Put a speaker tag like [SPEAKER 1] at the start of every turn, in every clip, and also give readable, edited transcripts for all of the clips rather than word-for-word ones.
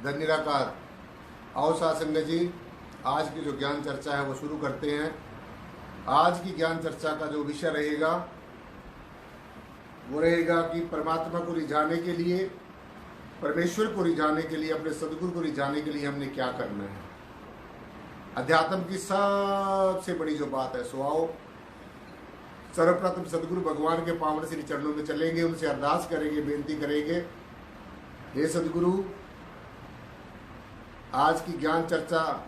[SPEAKER 1] धन निराकार। आओ सासंग जी, आज की जो ज्ञान चर्चा है वो शुरू करते हैं। आज की ज्ञान चर्चा का जो विषय रहेगा वो रहेगा कि परमात्मा को रिझाने के लिए, परमेश्वर को रिझाने के लिए, अपने सदगुरु को रिझाने के लिए हमने क्या करना है। अध्यात्म की सबसे बड़ी जो बात है, सो आओ सर्वप्रथम सदगुरु भगवान के पावन श्री चरणों में चलेंगे, उनसे अरदास करेंगे, बेनती करेंगे, हे सदगुरु, आज की ज्ञान चर्चा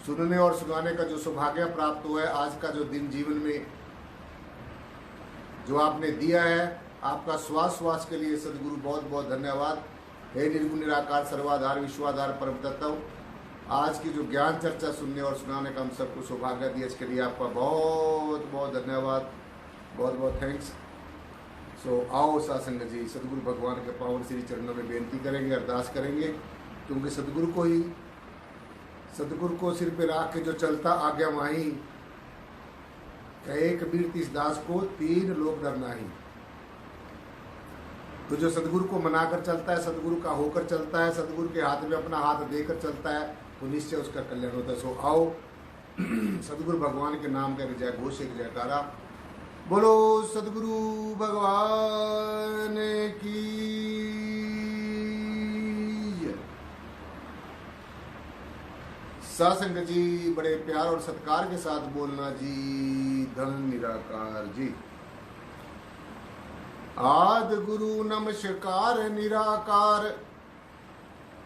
[SPEAKER 1] सुनने और सुनाने का जो सौभाग्य प्राप्त हुआ है, आज का जो दिन जीवन में जो आपने दिया है, आपका श्वास के लिए सदगुरु बहुत बहुत धन्यवाद। हे निर्गुण निराकार सर्वाधार विश्वाधार परम तत्व, आज की जो ज्ञान चर्चा सुनने और सुनाने का हम सबको सौभाग्य दिया, इसके लिए आपका बहुत बहुत धन्यवाद, बहुत बहुत थैंक्स। सो आओ सासंग जी, सदगुरु भगवान के पावन श्री चरणों में बेनती करेंगे, अरदास करेंगे, क्योंकि सदगुरु को सिर पे रख के जो चलता आज्ञा माही, कहे कबीर तीस दास को तीन लोग डर नाही। तो जो सदगुरु को मनाकर चलता है, सदगुरु का होकर चलता है, सदगुरु के हाथ में अपना हाथ देकर चलता है, तो निश्चय उसका कल्याण होता है। सो आओ सदगुरु भगवान के नाम का जय घोष, एक जयकारा बोलो सदगुरु भगवान की। सासंग जी, बड़े प्यार और सत्कार के साथ बोलना जी। धन निराकार जी। आदि गुरु नमस्कार निराकार,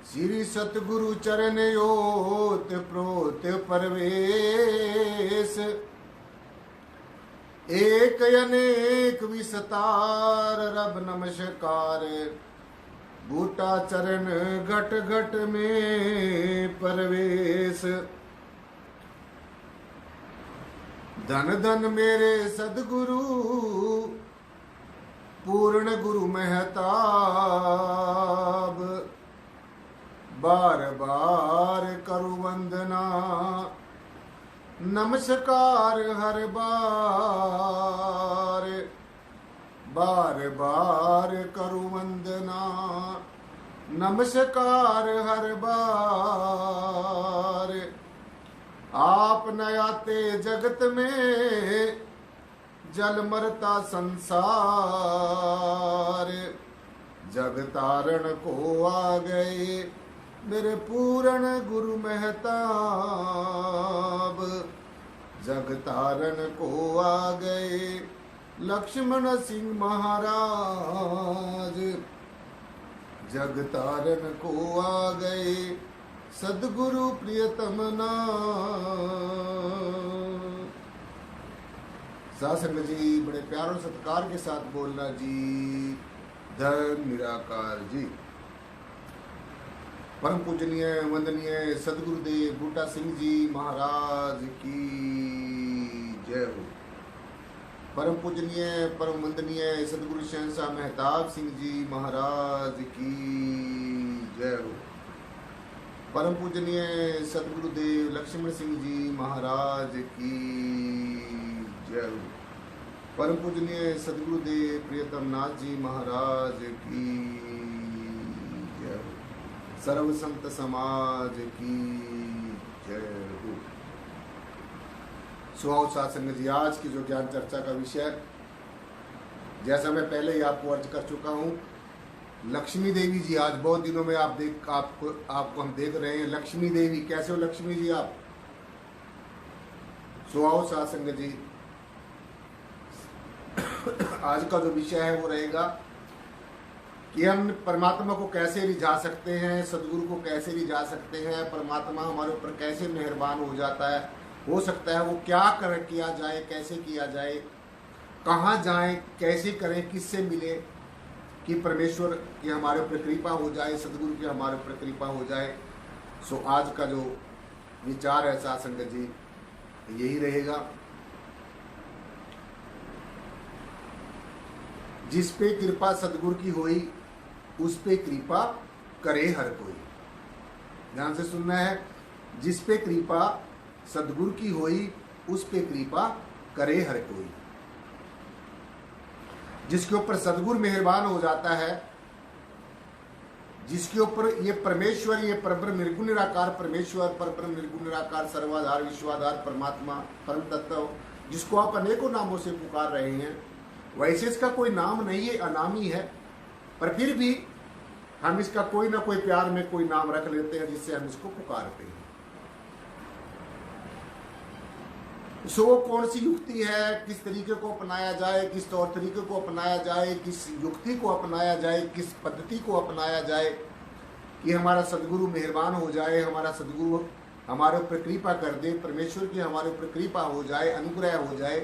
[SPEAKER 1] श्री सतगुरु चरण योत प्रोत परवेश, एक अनेक विस्तार रब नमस्कार, बूटा चरण घट घट में परवेश। धन धन मेरे सदगुरु, पूर्ण गुरु महताब, बार बार करु वंदना, नमस्कार हर बार, बार बार करु वंदना, नमस्कार हर बार। आप न आते जगत में, जल मरता संसार, जग तारण को आ गए मेरे पूर्ण गुरु महताब, जग तारण को आ गए लक्ष्मण सिंह महाराज, जग तारण को आ गए सदगुरु प्रियतम नाम। सासंग जी, बड़े प्यार और सत्कार के साथ बोलना जी। धन निराकार जी। परम पूजनीय वंदनीय सदगुरुदेव बूटा सिंह जी महाराज की जय हो। परम पूजनीय परम वंदनीय सदगुरु शहंशाह मेहताब सिंह जी महाराज की जय हो। परम पूजनीय सदगुरुदेव लक्ष्मण सिंह जी महाराज की जय हो। परम पूजनीय सदगुरुदेव प्रियतम नाथ जी महाराज की जय हो। सर्व संत समाज की जय हो। सुहाओ सासंग जी, आज की जो ज्ञान चर्चा का विषय, जैसा मैं पहले ही आपको अर्ज कर चुका हूं, लक्ष्मी देवी जी। आज बहुत दिनों में आपको हम देख रहे हैं। लक्ष्मी देवी, कैसे हो लक्ष्मी जी आप? सुहाओ सासंग जी, आज का जो विषय है वो रहेगा कि हम परमात्मा को कैसे रिझा सकते हैं, सदगुरु को कैसे रिझा सकते हैं, परमात्मा हमारे ऊपर कैसे मेहरबान हो जाता है, हो सकता है वो क्या किया जाए, कैसे किया जाए, कहाँ जाएं, कैसे करें, किससे मिले कि परमेश्वर की हमारे ऊपर कृपा हो जाए, सदगुरु की हमारे ऊपर कृपा हो जाए। सो आज का जो विचार है सासंग जी यही रहेगा। जिस पे कृपा सदगुरु की होई, उस पे कृपा करे हर कोई। ध्यान से सुनना है। जिस पे कृपा सदगुरु की होई, उस पे कृपा करे हर कोई। जिसके ऊपर सदगुरु मेहरबान हो जाता है, जिसके ऊपर ये परमेश्वर, ये परब्रह्म निर्गुण निराकार परमेश्वर, परब्रह्म निर्गुण निराकार सर्वाधार विश्वाधार परमात्मा परम तत्व, जिसको आप अनेकों नामों से पुकार रहे हैं, वैसे इसका कोई नाम नहीं है, अनामी है, पर फिर भी हम इसका कोई ना कोई प्यार में कोई नाम रख लेते हैं जिससे हम इसको पुकारते हैं। सो वो कौन सी युक्ति है, किस तरीके को अपनाया जाए, किस तौर तरीके को अपनाया जाए, किस युक्ति को अपनाया जाए, किस पद्धति को अपनाया जाए कि हमारा सदगुरु मेहरबान हो जाए, हमारा सदगुरु हमारे ऊपर कृपा कर दे, परमेश्वर की हमारे ऊपर कृपा हो जाए, अनुग्रह हो जाए।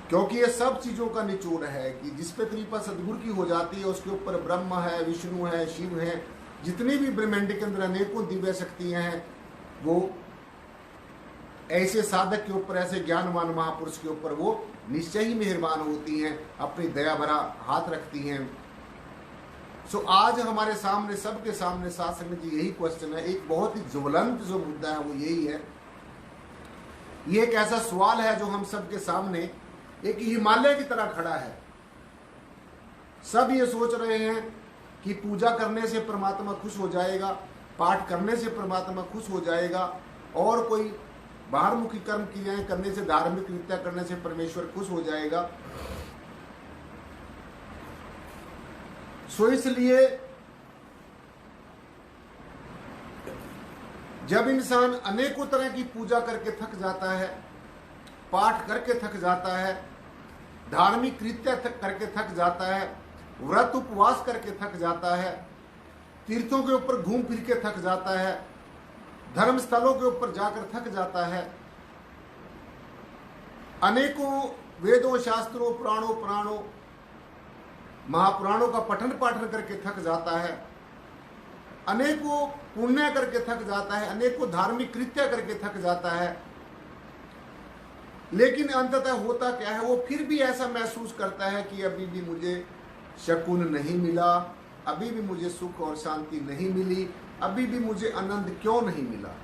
[SPEAKER 1] क्योंकि ये सब चीजों का निचोड़ है कि जिस पे कृपा सदगुरु की हो जाती है उसके ऊपर ब्रह्म है, विष्णु है, शिव है, जितनी भी ब्रह्मांड के अंदर अनेकों दिव्य शक्तियां हैं, वो ऐसे साधक के ऊपर, ऐसे ज्ञानवान महापुरुष के ऊपर वो निश्चय ही मेहरबान होती हैं, अपनी दया भरा हाथ रखती हैं। सो आज हमारे सामने, सबके सामने साथ संगत जी यही क्वेश्चन है, एक बहुत ही ज्वलंत जो मुद्दा है वो यही है। ये एक ऐसा सवाल है जो हम सबके सामने एक हिमालय की तरह खड़ा है। सब ये सोच रहे हैं कि पूजा करने से परमात्मा खुश हो जाएगा, पाठ करने से परमात्मा खुश हो जाएगा, और कोई बाहरमुखी कर्म क्रियाएं करने से, धार्मिक कृत्य करने से परमेश्वर खुश हो जाएगा। सो इसलिए जब इंसान अनेकों तरह की पूजा करके थक जाता है, पाठ करके थक जाता है, धार्मिक कृत्य करके थक जाता है, व्रत उपवास करके थक जाता है, तीर्थों के ऊपर घूम फिर के थक जाता है, धर्म स्थलों के ऊपर जाकर थक जाता है, अनेकों वेदों, शास्त्रों, पुराणों, महापुराणों का पठन पाठन करके थक जाता है, अनेकों पुण्य करके थक जाता है, अनेकों धार्मिक कृत्य करके थक जाता है, लेकिन अंततः होता क्या है, वो फिर भी ऐसा महसूस करता है कि अभी भी मुझे शकुन नहीं मिला, अभी भी मुझे सुख और शांति नहीं मिली, अभी भी मुझे आनंद क्यों नहीं मिला।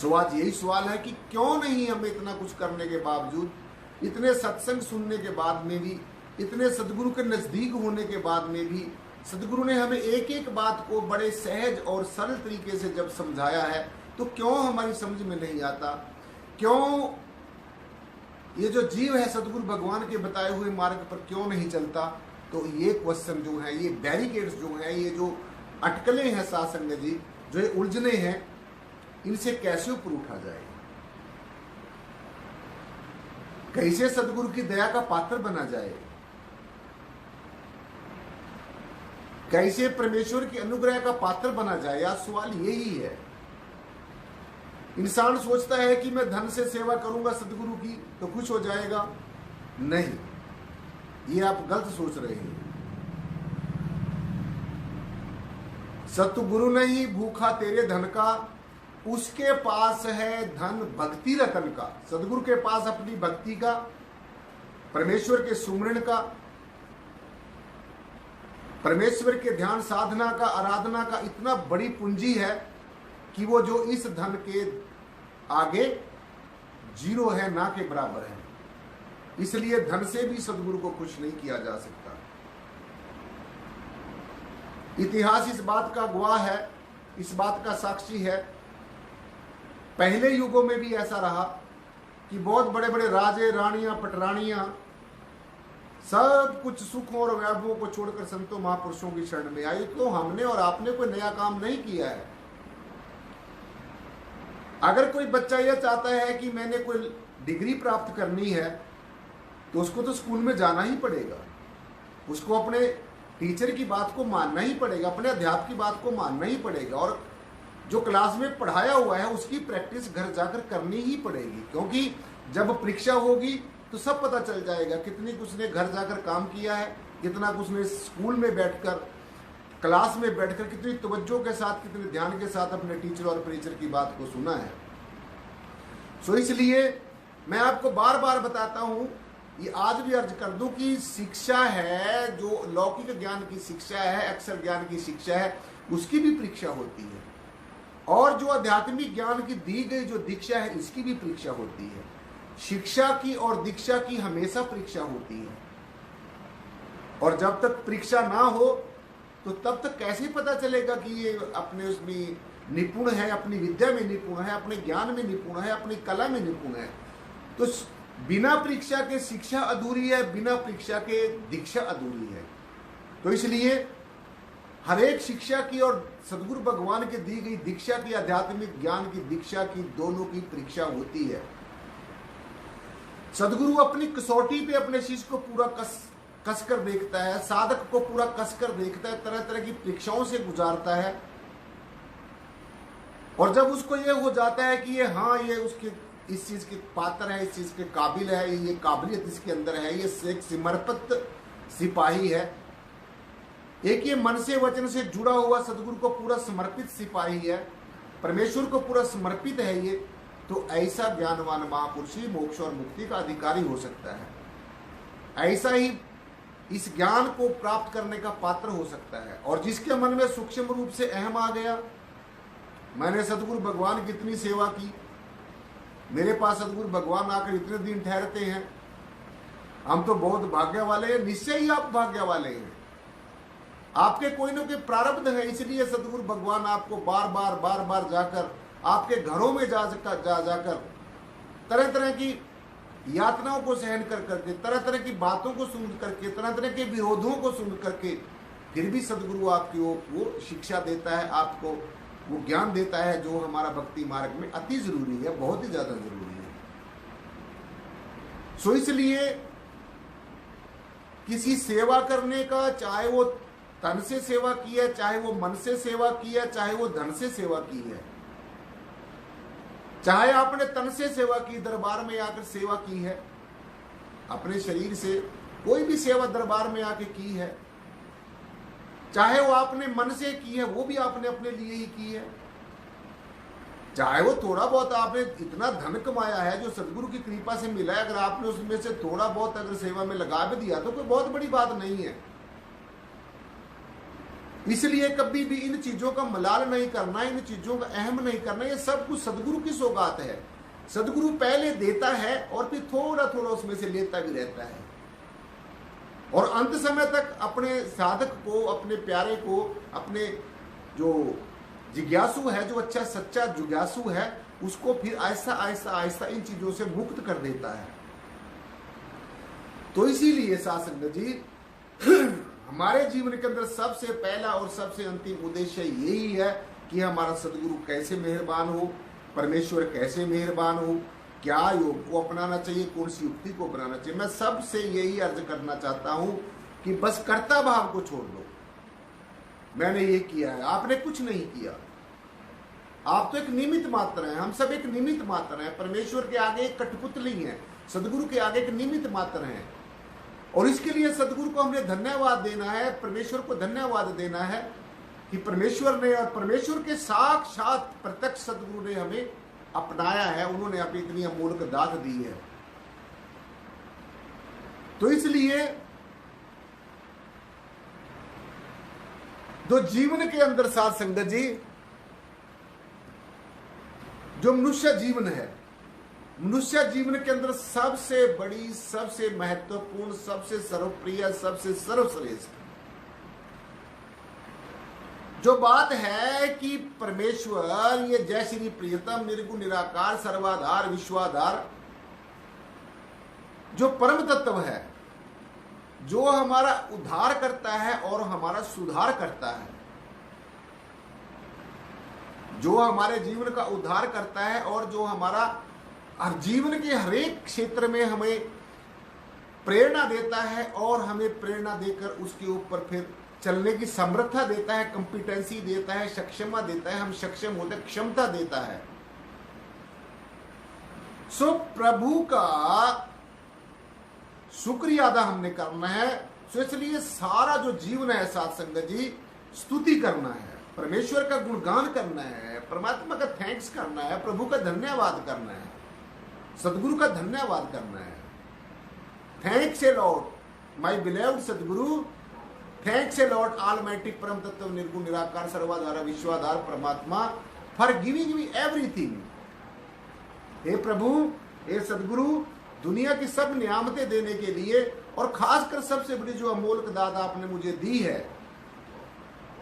[SPEAKER 1] सो आज यही सवाल है कि क्यों नहीं हमें इतना कुछ करने के बावजूद, इतने सत्संग सुनने के बाद में भी, इतने सदगुरु के नजदीक होने के बाद में भी, सदगुरु ने हमें एक एक बात को बड़े सहज और सरल तरीके से जब समझाया है, तो क्यों हमारी समझ में नहीं आता, क्यों ये जो जीव है सदगुरु भगवान के बताए हुए मार्ग पर क्यों नहीं चलता। तो ये क्वेश्चन जो है, ये बैरिकेड्स जो है, ये जो अटकलें हैं साथ संगत जी, जो ये उलझने हैं, इनसे कैसे ऊपर उठा जाए, कैसे सदगुरु की दया का पात्र बना जाए, कैसे परमेश्वर की अनुग्रह का पात्र बना जाए। आज सवाल यही है। इंसान सोचता है कि मैं धन से सेवा करूंगा सदगुरु की तो खुश हो जाएगा। नहीं, ये आप गलत सोच रहे हैं। सतगुरु नहीं भूखा तेरे धन का, उसके पास है धन भक्ति रतन का। सदगुरु के पास अपनी भक्ति का, परमेश्वर के सुमरण का, परमेश्वर के ध्यान साधना का, आराधना का इतना बड़ी पूंजी है कि वो जो इस धन के आगे जीरो है, ना के बराबर है। इसलिए धन से भी सदगुरु को खुश नहीं किया जा सकता। इतिहास इस बात का गवाह है, इस बात का साक्षी है। पहले युगों में भी ऐसा रहा कि बहुत बड़े बड़े राजे, रानियां, पटरानियां सब कुछ सुखों और वैभवों को छोड़कर संतों महापुरुषों की शरण में आई। तो हमने और आपने कोई नया काम नहीं किया है। अगर कोई बच्चा यह चाहता है कि मैंने कोई डिग्री प्राप्त करनी है तो उसको तो स्कूल में जाना ही पड़ेगा, उसको अपने टीचर की बात को मानना ही पड़ेगा, अपने अध्यापक की बात को मानना ही पड़ेगा, और जो क्लास में पढ़ाया हुआ है उसकी प्रैक्टिस घर जाकर करनी ही पड़ेगी। क्योंकि जब परीक्षा होगी तो सब पता चल जाएगा कितनी कुछ ने घर जाकर काम किया है, कितना कुछ ने स्कूल में बैठकर, क्लास में बैठकर कितनी तवज्जो के साथ, कितने ध्यान के साथ अपने टीचर और टीचर की बात को सुना है। सो इसलिए मैं आपको बार बार बताता हूं, ये आज भी अर्ज कर दूं कि शिक्षा है, जो लौकिक ज्ञान की शिक्षा है, अक्षर ज्ञान की शिक्षा है, उसकी भी परीक्षा होती है, और जो आध्यात्मिक ज्ञान की दी गई जो दीक्षा है, इसकी भी परीक्षा होती है। शिक्षा की और दीक्षा की हमेशा परीक्षा होती है। और जब तक परीक्षा ना हो तो तब तक कैसे पता चलेगा कि ये अपने उसमें निपुण है, अपनी विद्या में निपुण है, अपने ज्ञान में निपुण है, अपनी कला में निपुण है। तो बिना परीक्षा के शिक्षा अधूरी है, बिना परीक्षा के दीक्षा अधूरी है। तो इसलिए हर एक शिक्षा की और सदगुरु भगवान के दी गई दीक्षा की, आध्यात्मिक ज्ञान की दीक्षा की, दोनों की परीक्षा होती है। सदगुरु अपनी कसौटी पे अपने शिष्य को पूरा कस कर देखता है, साधक को पूरा कस कर देखता है, तरह तरह की परीक्षाओं से गुजारता है। और जब उसको ये हो जाता है कि ये हाँ ये उसके इस चीज के पात्र है, इस चीज के काबिल है, ये काबिलियत इसके अंदर है, ये एक समर्पित सिपाही है, एक ये मन से वचन से जुड़ा हुआ सदगुरु को पूरा समर्पित सिपाही है, परमेश्वर को पूरा समर्पित है ये, तो ऐसा ज्ञानवान महापुरुष ही मोक्ष और मुक्ति का अधिकारी हो सकता है। ऐसा ही इस ज्ञान को प्राप्त करने का पात्र हो सकता है। और जिसके मन में सूक्ष्म रूप से अहम आ गया, मैंने सदगुरु भगवान की इतनी सेवा की, मेरे पास सदगुरु भगवान आकर इतने दिन ठहरते हैं, हम तो बहुत भाग्य वाले हैं। निश्चय ही आप भाग्य वाले हैं, आपके कोई न कोई प्रारब्ध है, इसलिए सदगुरु भगवान आपको बार बार जाकर आपके घरों में जाकर तरह तरह की यातनाओं को सहन कर करके, तरह तरह की बातों को सुन करके, तरह तरह के विरोधों को सुन करके, फिर भी सदगुरु आपकी वो शिक्षा देता है, आपको वो ज्ञान देता है जो हमारा भक्ति मार्ग में अति जरूरी है, बहुत ही ज्यादा जरूरी है। सो इसलिए किसी सेवा करने का, चाहे वो तन से सेवा की है, चाहे वो मन से सेवा की है, चाहे वो धन से सेवा की है, चाहे आपने तन से सेवा की, दरबार में आकर सेवा की है, अपने शरीर से कोई भी सेवा दरबार में आके की है, चाहे वो आपने मन से की है, वो भी आपने अपने लिए ही की है, चाहे वो थोड़ा बहुत आपने इतना धन कमाया है जो सदगुरु की कृपा से मिला है, अगर आपने उसमें से थोड़ा बहुत अगर सेवा में लगा भी दिया तो कोई बहुत बड़ी बात नहीं है। इसलिए कभी भी इन चीजों का मलाल नहीं करना, इन चीजों का अहम नहीं करना, ये सब कुछ सदगुरु की सौगात है। सदगुरु पहले देता है और फिर थोड़ा थोड़ा उसमें से लेता भी रहता है, और अंत समय तक अपने साधक को, अपने प्यारे को, अपने जो जिज्ञासु है, जो अच्छा सच्चा जिज्ञासु है, उसको फिर ऐसा ऐसा ऐसा इन चीजों से मुक्त कर देता है। तो इसीलिए साध संगत जी हमारे जीवन के अंदर सबसे पहला और सबसे अंतिम उद्देश्य यही है कि हमारा सदगुरु कैसे मेहरबान हो, परमेश्वर कैसे मेहरबान हो, क्या योग को अपनाना चाहिए, कौन सी युक्ति को अपनाना चाहिए। मैं सबसे यही अर्ज करना चाहता हूं कि बस कर्ता भाव को छोड़ दो। मैंने ये किया है, आपने कुछ नहीं किया, आप तो एक निमित्त मात्र हैं, हम सब एक निमित्त मात्र हैं, परमेश्वर के आगे एक कठपुतली हैं, सदगुरु के आगे एक निमित्त मात्र हैं। और इसके लिए सदगुरु को हमने धन्यवाद देना है, परमेश्वर को धन्यवाद देना है कि परमेश्वर ने और परमेश्वर के साक्षात प्रत्यक्ष सदगुरु ने हमें अपनाया है, उन्होंने हमें इतनी अमूल्य दात दी है। तो इसलिए जो जीवन के अंदर साध संगत जी, जो मनुष्य जीवन है, मनुष्य जीवन के अंदर सबसे बड़ी, सबसे महत्वपूर्ण, सबसे सर्वप्रिय, सबसे सर्वश्रेष्ठ जो बात है कि परमेश्वर ये जय श्री प्रियतम निर्गुण निराकार सर्वाधार विश्वाधार जो परम तत्व है, जो हमारा उद्धार करता है और हमारा सुधार करता है, जो हमारे जीवन का उद्धार करता है और जो हमारा हर जीवन के हर एक क्षेत्र में हमें प्रेरणा देता है और हमें प्रेरणा देकर उसके ऊपर फिर चलने की समर्था देता है, कंपिटेंसी देता है, सक्षमता देता है, हम सक्षम होते क्षमता देता है। सो प्रभु का शुक्रिया अदा हमने करना है। सो इसलिए सारा जो जीवन है साध संगत जी, स्तुति करना है, परमेश्वर का गुणगान करना है, परमात्मा का थैंक्स करना है, प्रभु का धन्यवाद करना है, सदगुरु का धन्यवाद करना है। Thanks A Lord my believed सदगुरु, थैंक्स ए लॉर्ड ऑलमाइटी परम तत्व निर्गुण निराकार सर्वाधार विश्वाधार परमात्मा फॉर गिविंग मी एवरीथिंग। हे प्रभु, हे सदगुरु, दुनिया की सब नियामतें देने के लिए और खासकर सबसे बड़ी जो अमोलक दात आपने मुझे दी है,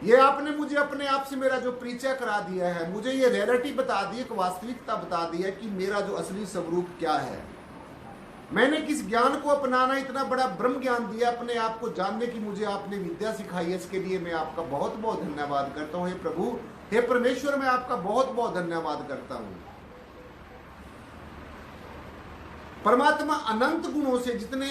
[SPEAKER 1] ये आपने मुझे अपने आप से मेरा जो परिचय करा दिया है, मुझे ये रियलिटी बता दी, एक वास्तविकता बता दी है कि मेरा जो असली स्वरूप क्या है। मैंने किस ज्ञान को अपनाना, इतना बड़ा ब्रह्म ज्ञान दिया, अपने आप को जानने की मुझे आपने विद्या सिखाई है। इसके लिए मैं आपका बहुत बहुत धन्यवाद करता हूँ। हे प्रभु, हे परमेश्वर, मैं आपका बहुत बहुत धन्यवाद करता हूँ। परमात्मा अनंत गुणों से, जितने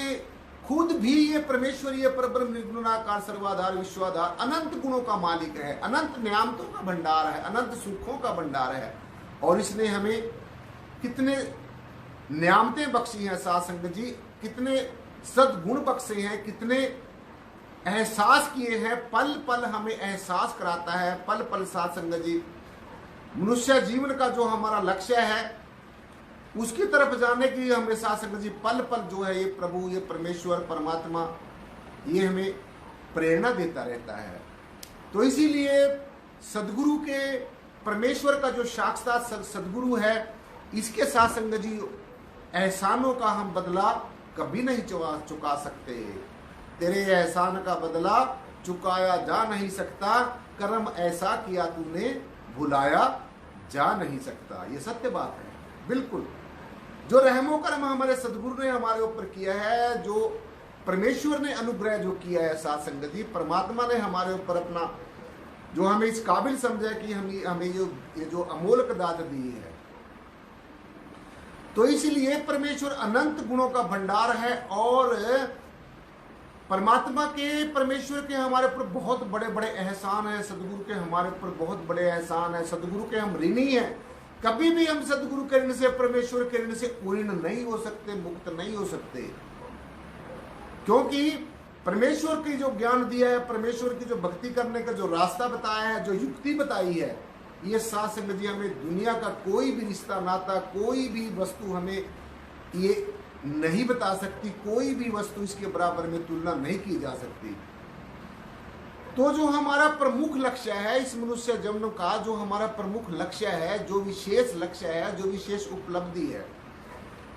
[SPEAKER 1] खुद भी ये परमेश्वर, ये परब्रह्म निर्गुणाकार सर्वाधार विश्वाधार अनंत गुणों का मालिक है, अनंत नियामतों का भंडार है, अनंत सुखों का भंडार है। और इसने हमें कितने नियामतें बख्शी हैं साध संगत जी, कितने सद्गुण बख्शे हैं, कितने एहसास किए हैं। पल पल हमें एहसास कराता है, पल पल साध संगत जी मनुष्य जीवन का जो हमारा लक्ष्य है उसकी तरफ जाने की हमें साध संगत जी पल पल जो है ये प्रभु, ये परमेश्वर परमात्मा, ये हमें प्रेरणा देता रहता है। तो इसीलिए सदगुरु के, परमेश्वर का जो साक्षात सदगुरु है, इसके साथ संगत जी एहसानों का हम बदला कभी नहीं चुका सकते। तेरे एहसान का बदला चुकाया जा नहीं सकता, कर्म ऐसा किया तूने भुलाया जा नहीं सकता। ये सत्य बात है बिल्कुल। जो रहमो कर्म हमारे सदगुरु ने हमारे ऊपर किया है, जो परमेश्वर ने अनुग्रह जो किया है साथ संगत जी, परमात्मा ने हमारे ऊपर अपना जो हमें इस काबिल समझा कि हमें ये जो अमोलक दात दी है, तो इसलिए परमेश्वर अनंत गुणों का भंडार है। और परमात्मा के, परमेश्वर के हमारे ऊपर बहुत बड़े बड़े एहसान है, सदगुरु के हमारे ऊपर बहुत बड़े एहसान है। सदगुरु के हम ऋणी हैं, कभी भी हम सदगुरु के ऋण से, परमेश्वर के ऋण से पूर्ण नहीं हो सकते, मुक्त नहीं हो सकते। क्योंकि परमेश्वर की जो ज्ञान दिया है, परमेश्वर की जो भक्ति करने का जो रास्ता बताया है, जो युक्ति बताई है, ये साथ संगत जी हमें दुनिया का कोई भी रिश्ता नाता, कोई भी वस्तु हमें ये नहीं बता सकती, कोई भी वस्तु इसके बराबर में तुलना नहीं की जा सकती। तो जो हमारा प्रमुख लक्ष्य है इस मनुष्य जन्म का, जो हमारा प्रमुख लक्ष्य है, जो विशेष लक्ष्य है, जो विशेष उपलब्धि है,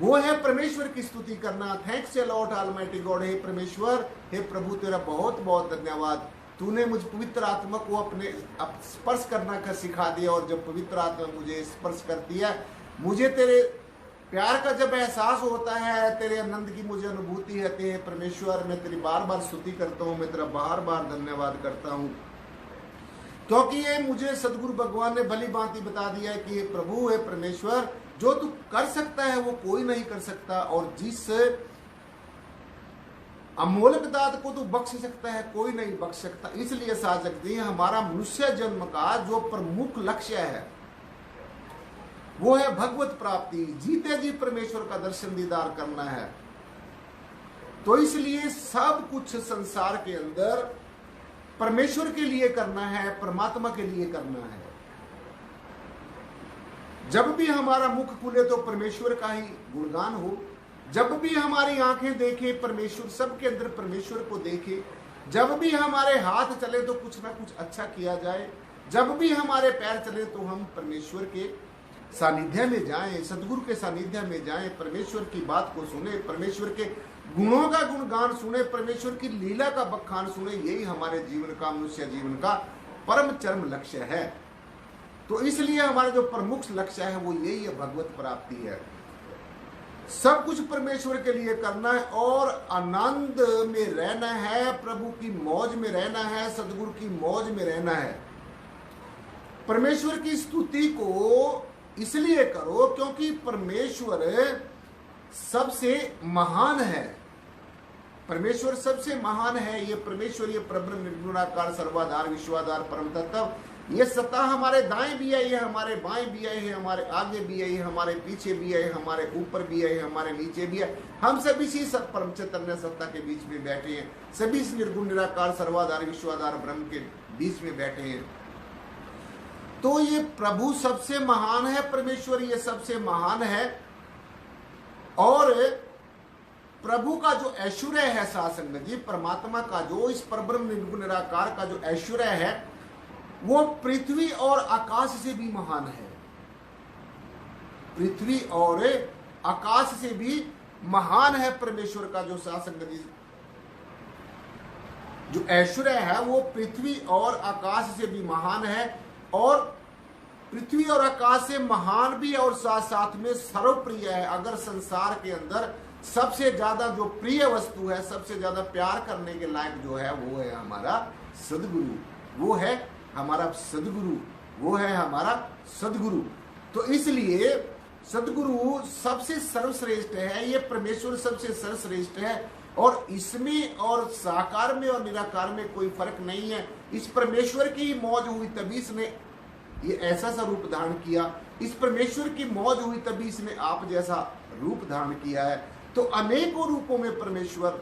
[SPEAKER 1] वो है परमेश्वर की स्तुति करना। Thanks a lot almighty God. हे परमेश्वर, हे प्रभु, तेरा बहुत बहुत धन्यवाद। तूने मुझ पवित्र आत्मा को अपने स्पर्श करना का सिखा दिया, और जब पवित्र आत्मा मुझे स्पर्श करती है, मुझे तेरे प्यार का जब एहसास होता है, तेरे आनंद की मुझे अनुभूति है, तेरे परमेश्वर, मैं तेरी बार बार स्तुति करता हूँ, मैं तेरा बार बार धन्यवाद करता हूँ। क्योंकि ये मुझे सदगुरु भगवान ने भली भांति बता दिया है कि ये प्रभु है परमेश्वर, जो तू कर सकता है वो कोई नहीं कर सकता, और जिस अमोलक दात को तू बख्श सकता है कोई नहीं बख्श सकता। इसलिए साथ सकते हैं हमारा मनुष्य जन्म का जो प्रमुख लक्ष्य है वो है भगवत प्राप्ति, जीते जी परमेश्वर का दर्शन दीदार करना है। तो इसलिए सब कुछ संसार के अंदर परमेश्वर के लिए करना है, परमात्मा के लिए करना है। जब भी हमारा मुख खुले तो परमेश्वर का ही गुणगान हो, जब भी हमारी आंखें देखे परमेश्वर, सबके अंदर परमेश्वर को देखे, जब भी हमारे हाथ चले तो कुछ ना कुछ अच्छा किया जाए, जब भी हमारे पैर चले तो हम परमेश्वर के सानिध्य में जाएं, सदगुरु के सानिध्य में जाएं, परमेश्वर की बात को सुने, परमेश्वर के गुणों का गुणगान सुने, परमेश्वर की लीला का बखान सुने। यही हमारे जीवन का, मनुष्य जीवन का परम चरम लक्ष्य है। तो इसलिए हमारा जो प्रमुख लक्ष्य है वो यही है, भगवत प्राप्ति है। सब कुछ परमेश्वर के लिए करना है और आनंद में रहना है, प्रभु की मौज में रहना है, सदगुरु की मौज में रहना है। परमेश्वर की स्तुति को इसलिए करो क्योंकि परमेश्वर सबसे महान है, परमेश्वर सबसे महान है। ये परमेश्वर, ये परब्रह्म निर्गुणाकार सर्वाधार विश्वाधार परम तत्व, ये सत्ता हमारे दाएं भी है, ये हमारे बाएं भी है, ये हमारे आगे भी है, ये हमारे पीछे भी है, हमारे ऊपर भी है, हमारे नीचे भी है। हम सभी इसी परम चैतन्य सत्ता के बीच में बैठे हैं, सभी इस निर्गुण निराकार सर्वाधार विश्वाधार ब्रह्म के बीच में बैठे हैं। तो ये प्रभु सबसे महान है, परमेश्वर ये सबसे महान है। और प्रभु का जो ऐश्वर्य है साथ संगत जी, परमात्मा का जो इस परब्रह्म निर्गुण निराकार का जो ऐश्वर्य है वो पृथ्वी और आकाश से भी महान है, पृथ्वी और आकाश से भी महान है परमेश्वर का जो साथ संगत जी जो ऐश्वर्य है वो पृथ्वी और आकाश से भी महान है, और पृथ्वी और आकाश से महान भी और साथ साथ में सर्वप्रिय है। अगर संसार के अंदर सबसे ज्यादा जो प्रिय वस्तु है, सबसे ज्यादा प्यार करने के लायक जो है, वो है हमारा सदगुरु, वो है हमारा सदगुरु, वो है हमारा सदगुरु। तो इसलिए सदगुरु सबसे सर्वश्रेष्ठ है, ये परमेश्वर सबसे सर्वश्रेष्ठ है, और इसमें और साकार में और निराकार में कोई फर्क नहीं है। इस परमेश्वर की मौज हुई तभी इसने ये ऐसा सा रूप धारण किया, इस परमेश्वर की मौज हुई तभी इसने आप जैसा रूप धारण किया है। तो अनेकों रूपों में परमेश्वर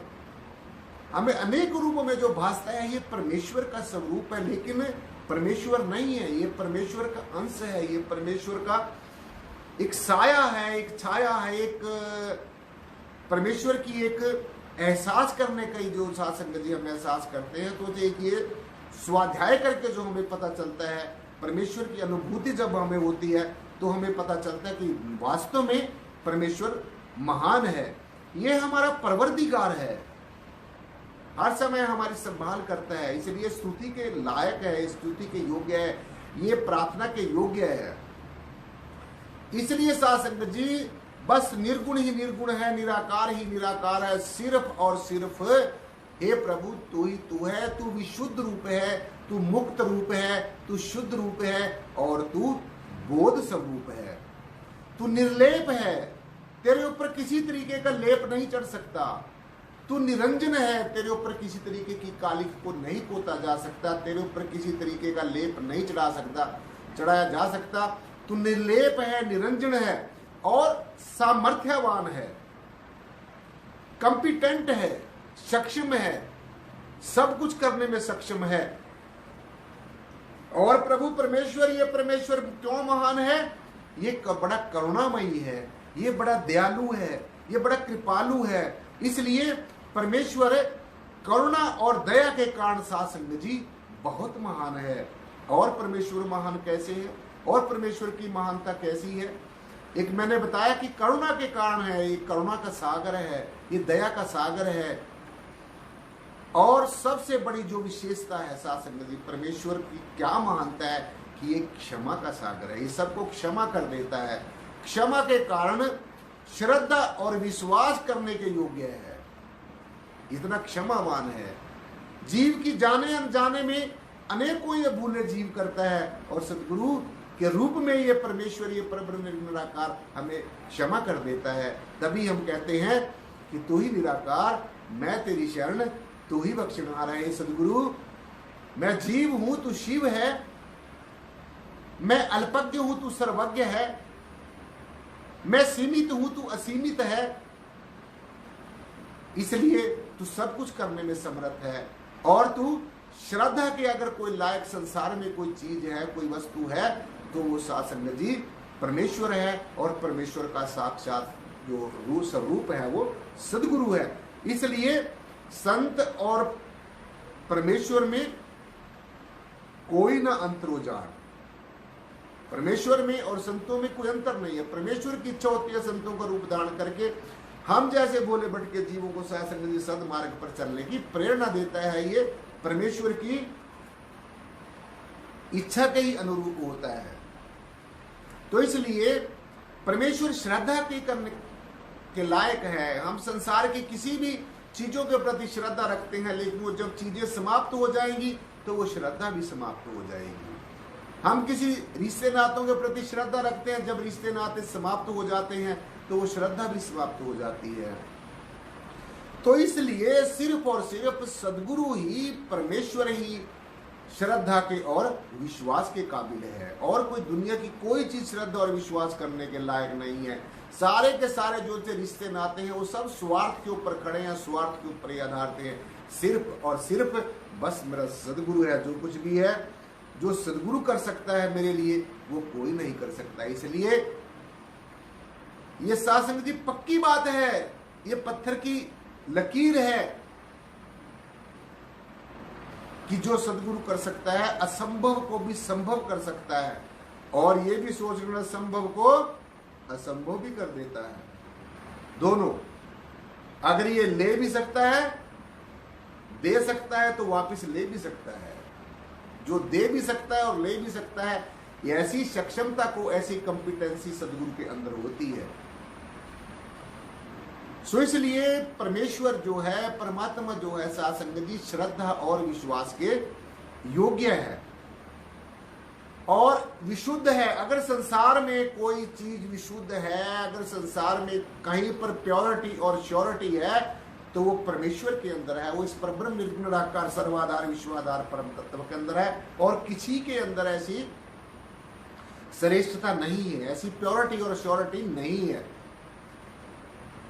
[SPEAKER 1] हमें अनेकों रूपों में जो भासता है, ये परमेश्वर का स्वरूप है, लेकिन परमेश्वर नहीं है, ये परमेश्वर का अंश है, ये परमेश्वर का एक साया है, एक छाया है, एक परमेश्वर की एक एहसास करने का ही जो साधसंगत जी हम एहसास करते हैं। तो एक ये स्वाध्याय करके जो हमें पता चलता है, परमेश्वर की अनुभूति जब हमें होती है तो हमें पता चलता है कि वास्तव में परमेश्वर महान है, ये हमारा परवरदिगार है, हर समय हमारी संभाल करता है, इसलिए स्तुति के लायक है, स्तुति के योग्य है, ये प्रार्थना के योग्य है। इसलिए साधसंगत जी बस निर्गुण ही निर्गुण है, निराकार ही निराकार है, सिर्फ और सिर्फ हे प्रभु तू ही तू है, तू विशुद्ध रूप है, तू मुक्त रूप है, तू शुद्ध रूप है, और तू बोध स्वरूप है, तू निर्लेप है, तेरे ऊपर किसी तरीके का लेप नहीं चढ़ सकता, तू निरंजन है, तेरे ऊपर किसी तरीके की कालिक को नहीं पोता जा सकता, तेरे ऊपर किसी तरीके का लेप नहीं चढ़ाया जा सकता, तू निर्लेप है, निरंजन है और सामर्थ्यवान है, कंपिटेंट है, सक्षम है, सब कुछ करने में सक्षम है। और प्रभु परमेश्वर, ये परमेश्वर क्यों महान है? ये बड़ा करुणामयी है, ये बड़ा दयालु है, ये बड़ा कृपालु है, इसलिए परमेश्वर करुणा और दया के कारण साधसंगत जी बहुत महान है। और परमेश्वर महान कैसे है, और परमेश्वर की महानता कैसी है? एक मैंने बताया कि करुणा के कारण है, ये करुणा का सागर है, ये दया का सागर है, और सबसे बड़ी जो विशेषता है साधसंगत जी परमेश्वर की क्या महानता है कि ये क्षमा का सागर है, ये सबको क्षमा कर देता है, क्षमा के कारण श्रद्धा और विश्वास करने के योग्य है, इतना क्षमावान है। जीव की जाने अनजाने में अनेकों ये भूले जीव करता है, और सदगुरु के रूप में ये परमेश्वर, ये परब्रह्म निराकार हमें क्षमा कर देता है। तभी हम कहते हैं कि तू ही निराकार, मैं तेरी शरण, तू ही बख्शनार है। सदगुरु मैं जीव हूं, तू शिव है, मैं अल्पज्ञ हूं, तू सर्वज्ञ है, मैं सीमित हूं, तू असीमित है, इसलिए तू सब कुछ करने में समर्थ है। और तू श्रद्धा के अगर कोई लायक संसार में कोई चीज है, कोई वस्तु है, तो वो साधसंगत जी परमेश्वर है, और परमेश्वर का साक्षात जो स्वरूप है वो सदगुरु है। इसलिए संत और परमेश्वर में कोई ना अंतरोजान, परमेश्वर में और संतों में कोई अंतर नहीं है। परमेश्वर की इच्छा होती है संतों का रूप धारण करके हम जैसे भोले भटके जीवों को साधसंगत जी सदमार्ग पर चलने की प्रेरणा देता है। ये परमेश्वर की इच्छा के ही अनुरूप होता है। तो इसलिए परमेश्वर श्रद्धा के करने के लायक है। हम संसार की किसी भी चीजों के प्रति श्रद्धा रखते हैं, लेकिन वो जब चीजें समाप्त हो जाएंगी तो वो श्रद्धा भी समाप्त हो जाएगी। हम किसी रिश्ते नातों के प्रति श्रद्धा रखते हैं, जब रिश्ते नाते समाप्त हो जाते हैं तो वो श्रद्धा भी समाप्त हो जाती है। तो इसलिए सिर्फ और सिर्फ सदगुरु ही, परमेश्वर ही श्रद्धा के और विश्वास के काबिल है, और कोई दुनिया की कोई चीज श्रद्धा और विश्वास करने के लायक नहीं है। सारे के सारे जो से रिश्ते नाते हैं वो सब स्वार्थ के ऊपर खड़े हैं, स्वार्थ के ऊपर आधारित हैं। सिर्फ और सिर्फ बस मेरा सदगुरु है, जो कुछ भी है, जो सदगुरु कर सकता है मेरे लिए, वो कोई नहीं कर सकता। इसलिए ये साधसंगत जी पक्की बात है, ये पत्थर की लकीर है कि जो सदगुरु कर सकता है असंभव को भी संभव कर सकता है, और ये भी सोच लेना संभव को असंभव भी कर देता है। दोनों, अगर ये ले भी सकता है, दे सकता है तो वापस ले भी सकता है। जो दे भी सकता है और ले भी सकता है, ऐसी सक्षमता को, ऐसी कंपिटेंसी सदगुरु के अंदर होती है। सो इसलिए परमेश्वर जो है, परमात्मा जो है, साध संगत जी, श्रद्धा और विश्वास के योग्य है और विशुद्ध है। अगर संसार में कोई चीज विशुद्ध है, अगर संसार में कहीं पर प्योरिटी और श्योरिटी है, तो वो परमेश्वर के अंदर है। वो इस परब्रह्म निर्गुण निराकार सर्वाधार विश्वाधार परम तत्व के अंदर है और किसी के अंदर ऐसी श्रेष्ठता नहीं है, ऐसी प्योरिटी और श्योरिटी नहीं है।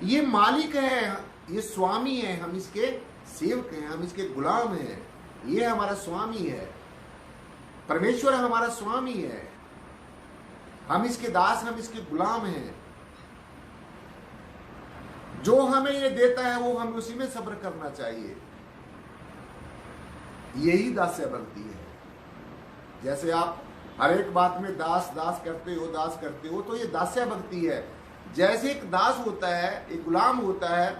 [SPEAKER 1] ये मालिक है, ये स्वामी है, हम इसके सेवक हैं, हम इसके गुलाम हैं। ये हमारा स्वामी है, परमेश्वर हमारा स्वामी है, हम इसके दास, हम इसके गुलाम हैं। जो हमें ये देता है वो हमें उसी में सब्र करना चाहिए। यही दास्य भक्ति है। जैसे आप हर एक बात में दास दास करते हो, दास करते हो, तो ये दास्य भक्ति है। जैसे एक दास होता है, एक गुलाम होता है,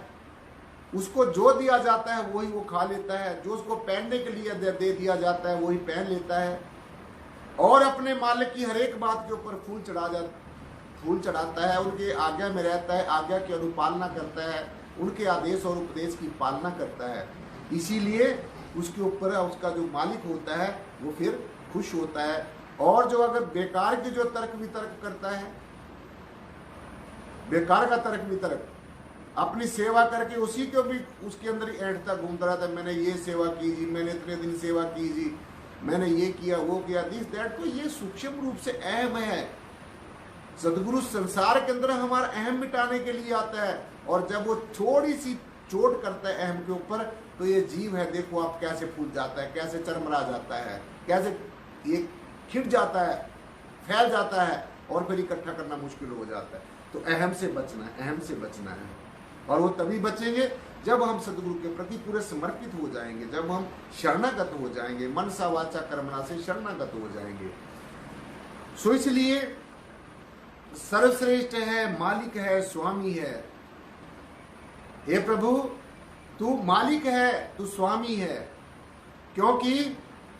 [SPEAKER 1] उसको जो दिया जाता है वही वो खा लेता है, जो उसको पहनने के लिए दे दिया जाता है वही पहन लेता है और अपने मालिक की हर एक बात के ऊपर फूल चढ़ाता है, उनके आज्ञा में रहता है, आज्ञा की अनुपालना करता है, उनके आदेश और उपदेश की पालना करता है। इसीलिए उसके ऊपर उसका जो मालिक होता है वो फिर खुश होता है। और जो अगर बेकार के जो तर्क वितर्क करता है, बेकार का तर्क वितर्क, अपनी सेवा करके उसी को भी उसके अंदर ही ऐंठता घूमता रहता है, मैंने ये सेवा की जी, मैंने इतने दिन सेवा की जी, मैंने ये किया वो किया, दिस दैट, तो ये सूक्ष्म रूप से अहम है। सदगुरु संसार के अंदर हमारा अहम मिटाने के लिए आता है और जब वो थोड़ी सी चोट करता है अहम के ऊपर, तो ये जीव है, देखो आप कैसे फूल जाता है, कैसे चरमरा जाता है, कैसे ये खिट जाता है, फैल जाता है और फिर इकट्ठा करना मुश्किल हो जाता है। तो अहम से बचना है, अहम से बचना है। और वो तभी बचेंगे जब हम सदगुरु के प्रति पूरे समर्पित हो जाएंगे, जब हम शरणागत हो जाएंगे, मनसा वाचा कर्मणा से शरणागत हो जाएंगे। सो इसलिए सर्वश्रेष्ठ है, मालिक है, स्वामी है। हे प्रभु, तू मालिक है, तू स्वामी है, क्योंकि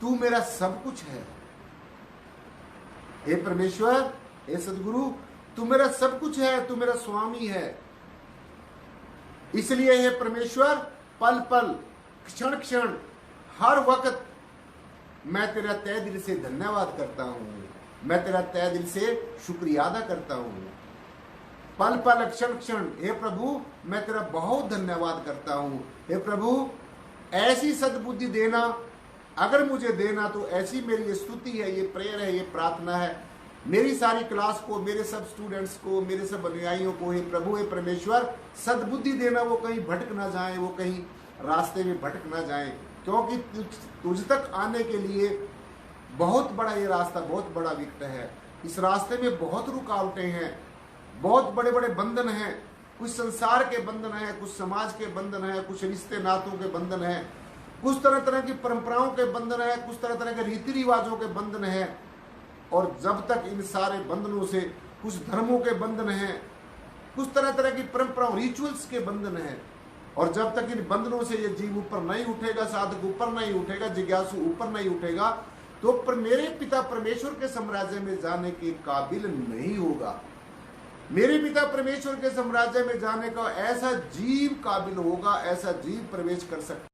[SPEAKER 1] तू मेरा सब कुछ है। हे परमेश्वर, हे सदगुरु, तू मेरा सब कुछ है, तू मेरा स्वामी है। इसलिए हे परमेश्वर, पल पल, क्षण क्षण, हर वक्त मैं तेरा तहे दिल से धन्यवाद करता हूं, मैं तेरा तहे दिल से शुक्रिया अदा करता हूं। पल पल, क्षण क्षण, हे प्रभु, मैं तेरा बहुत धन्यवाद करता हूं। हे प्रभु, ऐसी सद्बुद्धि देना, अगर मुझे देना तो ऐसी मेरी स्तुति है, ये प्रेयर है, ये प्रार्थना है मेरी सारी क्लास को, मेरे सब स्टूडेंट्स को, मेरे सब अनुयायियों को। हे प्रभु, हे परमेश्वर, सद्बुद्धि देना, वो कहीं भटक ना जाए, वो कहीं रास्ते में भटक ना जाए, क्योंकि तुझ तक आने के लिए बहुत बड़ा ये रास्ता, बहुत बड़ा विकट है। इस रास्ते में बहुत रुकावटें हैं, बहुत बड़े बड़े बंधन हैं। कुछ संसार के बंधन हैं, कुछ समाज के बंधन हैं, कुछ रिश्ते नातों के बंधन हैं, कुछ तरह तरह की परंपराओं के बंधन हैं, कुछ तरह तरह के रीति रिवाजों के बंधन हैं। और जब तक इन सारे बंधनों से, कुछ धर्मों के बंधन हैं, कुछ तरह तरह की परंपराओं, रिचुअल्स के बंधन हैं, और जब तक इन बंधनों से ये जीव ऊपर नहीं उठेगा, साधक ऊपर नहीं उठेगा, जिज्ञासु ऊपर नहीं उठेगा, तो पर मेरे पिता परमेश्वर के साम्राज्य में जाने के काबिल नहीं होगा। मेरे पिता परमेश्वर के साम्राज्य में जाने का ऐसा जीव काबिल होगा, ऐसा जीव प्रवेश कर सकता